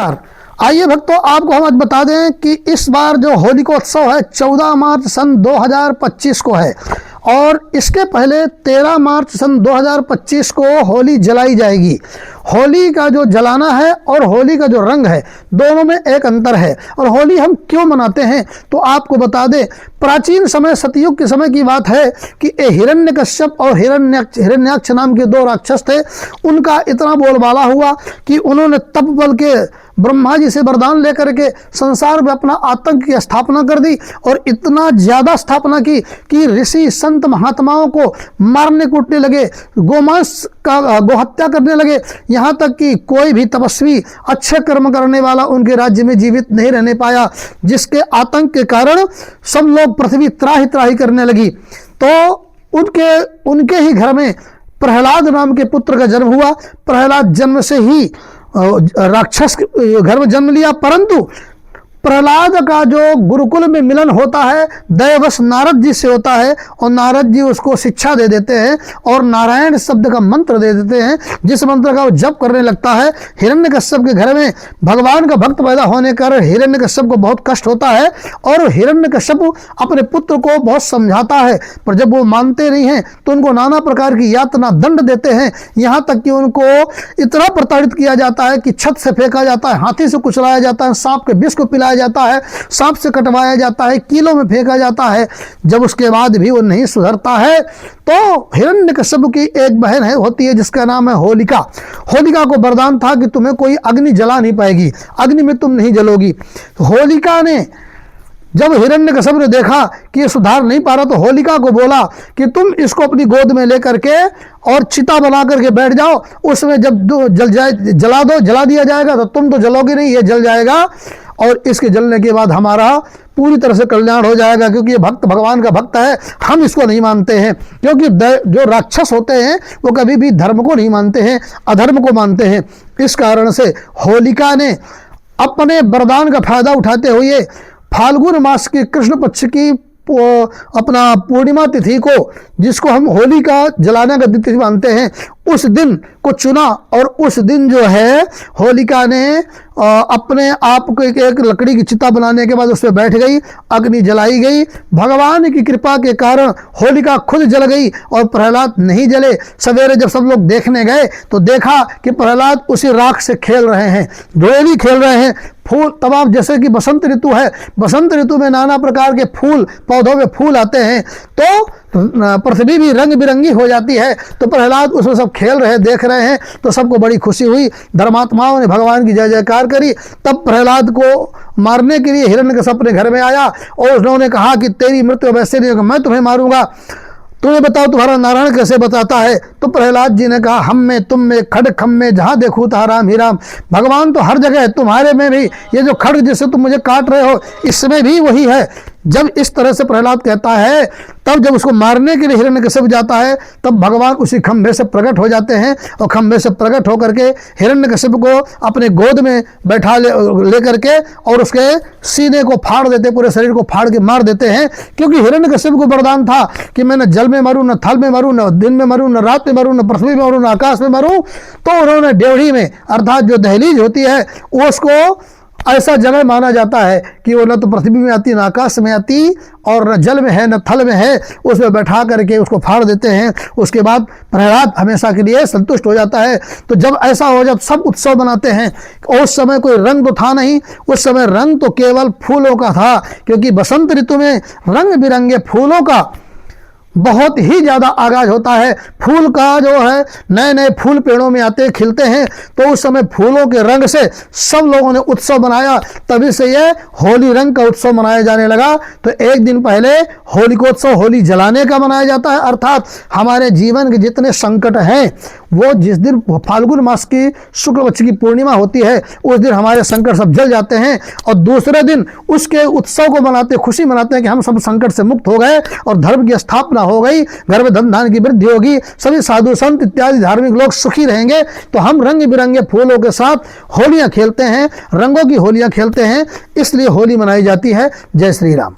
आइए भक्तों, आपको हम आज बता दें कि इस बार जो होलिकोत्सव है 14 मार्च सन 2025 को है और इसके पहले 13 मार्च सन 2025 को होली जलाई जाएगी। होली का जो जलाना है और होली का जो रंग है दोनों में एक अंतर है। और होली हम क्यों मनाते हैं तो आपको बता दें, प्राचीन समय सतयुग के समय की बात है कि हिरण्यकश्यप और हिरण्याक्ष नाम के दो राक्षस थे। उनका इतना बोलबाला हुआ कि उन्होंने तप बल के ब्रह्मा जी से वरदान लेकर के संसार में अपना आतंक की स्थापना कर दी और इतना ज्यादा स्थापना की कि ऋषि संत महात्माओं को मारने कूटने लगे, गोमांस का गोहत्या करने लगे। यहाँ तक कि कोई भी तपस्वी अच्छे कर्म करने वाला उनके राज्य में जीवित नहीं रहने पाया, जिसके आतंक के कारण सब लोग पृथ्वी त्राही त्राही करने लगी। तो उनके ही घर में प्रहलाद नाम के पुत्र का जन्म हुआ। प्रहलाद जन्म से ही राक्षस घर में जन्म लिया, परंतु प्रहलाद का जो गुरुकुल में मिलन होता है दैवश नारद जी से होता है और नारद जी उसको शिक्षा दे देते हैं और नारायण शब्द का मंत्र दे देते हैं, जिस मंत्र का वो जप करने लगता है। हिरण्यकश्यप के घर में भगवान का भक्त पैदा होने के कारण हिरण्यकश्यप को बहुत कष्ट होता है और हिरण्यकश्यप अपने पुत्र को बहुत समझाता है, पर जब वो मानते नहीं हैं तो उनको नाना प्रकार की यातना दंड देते हैं। यहाँ तक कि उनको इतना प्रताड़ित किया जाता है कि छत से फेंका जाता है, हाथी से कुचलाया जाता है, सांप के विष को पिलाया जाता है, सांप से कटवाया जाता है, कीलों में फेंका जाता है। जब उसके बाद भी वो नहीं सुधरता है तो हिरण्यकश्यप की एक बहन होती है जिसका नाम है होलिका। होलिका को वरदान था कि तुम्हें कोई अग्नि जला नहीं पाएगी, अग्नि में तुम नहीं जलोगी। होलिका ने जब हिरण्यकश्यप ने देखा कि ये सुधार नहीं पा रहा तो होलिका को बोला कि तुम इसको अपनी गोद में लेकर के और चिता बना करके बैठ जाओ, उसमें जब जला दिया जाएगा तो तुम तो जलोगे नहीं, ये जल जाएगा और इसके जलने के बाद हमारा पूरी तरह से कल्याण हो जाएगा, क्योंकि ये भक्त भगवान का भक्त है। हम इसको नहीं मानते हैं, क्योंकि जो राक्षस होते हैं वो कभी भी धर्म को नहीं मानते हैं, अधर्म को मानते हैं। इस कारण से होलिका ने अपने वरदान का फायदा उठाते हुए फाल्गुन मास की कृष्ण पक्ष की अपना पूर्णिमा तिथि को, जिसको हम होली का जलाने का तिथि मानते हैं, उस दिन को चुना और उस दिन जो है होलिका ने अपने आप को एक लकड़ी की चिता बनाने के बाद उस पर बैठ गई, अग्नि जलाई गई। भगवान की कृपा के कारण होलिका खुद जल गई और प्रहलाद नहीं जले। सवेरे जब सब लोग देखने गए तो देखा कि प्रहलाद उसी राख से खेल रहे हैं, धोली खेल रहे हैं। फूल तमाम, जैसे कि बसंत ऋतु है, बसंत ऋतु में नाना प्रकार के फूल, पौधों में फूल आते हैं तो पृथ्वी भी रंग बिरंगी हो जाती है। तो प्रहलाद उसमें सब खेल रहे, देख रहे हैं तो सबको बड़ी खुशी हुई। धर्मात्माओं ने भगवान की जय जयकार करी। तब प्रहलाद को मारने के लिए हिरण्यकश्यप अपने घर में आया और उन्होंने कहा कि तेरी मृत्यु वैसे नहीं होगी, मैं तुम्हें मारूंगा, तुम्हें बताओ तुम्हारा नारायण कैसे बताता है। तो प्रहलाद जी ने कहा, हम में तुम में खड्ग खम में जहाँ देखूँ तहाँ राम ही राम। भगवान तो हर जगह है, तुम्हारे में भी ये जो खड्ग जिससे तुम मुझे काट रहे हो इसमें भी वही है। जब इस तरह से प्रहलाद कहता है, तब जब उसको मारने के लिए हिरण्यकश्यप जाता है तब भगवान उसी खंभे से प्रकट हो जाते हैं और खंभे से प्रकट होकर के हिरण्यकश्यप को अपने गोद में बैठा ले करके और उसके सीने को फाड़ देते, पूरे शरीर को फाड़ के मार देते हैं। क्योंकि हिरण्यकश्यप को वरदान था कि मैं न जल में मरूं, न थल में मरूं, न दिन में मरूं, न रात में मरूं, न पृथ्वी में मरूं, न आकाश में मरूं। तो उन्होंने ड्योढ़ी में, अर्थात जो दहलीज होती है, उसको ऐसा जगह माना जाता है कि वो न तो पृथ्वी में आती, न आकाश में आती और न जल में है न थल में है, उसमें बैठा करके उसको फाड़ देते हैं। उसके बाद प्रहलाद हमेशा के लिए संतुष्ट हो जाता है। तो जब ऐसा हो जब सब उत्सव मनाते हैं, और उस समय कोई रंग तो था नहीं, उस समय रंग तो केवल फूलों का था, क्योंकि बसंत ऋतु में रंग बिरंगे फूलों का बहुत ही ज़्यादा आगाज होता है। फूल का जो है नए नए फूल पेड़ों में आते खिलते हैं, तो उस समय फूलों के रंग से सब लोगों ने उत्सव मनाया। तभी से ये होली रंग का उत्सव मनाया जाने लगा। तो एक दिन पहले होलिकोत्सव होली जलाने का मनाया जाता है, अर्थात हमारे जीवन के जितने संकट हैं वो जिस दिन फाल्गुन मास की शुक्ल पक्ष की पूर्णिमा होती है उस दिन हमारे संकट सब जल जाते हैं और दूसरे दिन उसके उत्सव को मनाते, खुशी मनाते हैं कि हम सब संकट से मुक्त हो गए और धर्म की स्थापना हो गई, घर में धन धान की वृद्धि होगी, सभी साधु संत इत्यादि धार्मिक लोग सुखी रहेंगे। तो हम रंग बिरंगे फूलों के साथ होलियां खेलते हैं, रंगों की होलियां खेलते हैं, इसलिए होली मनाई जाती है। जय श्री राम।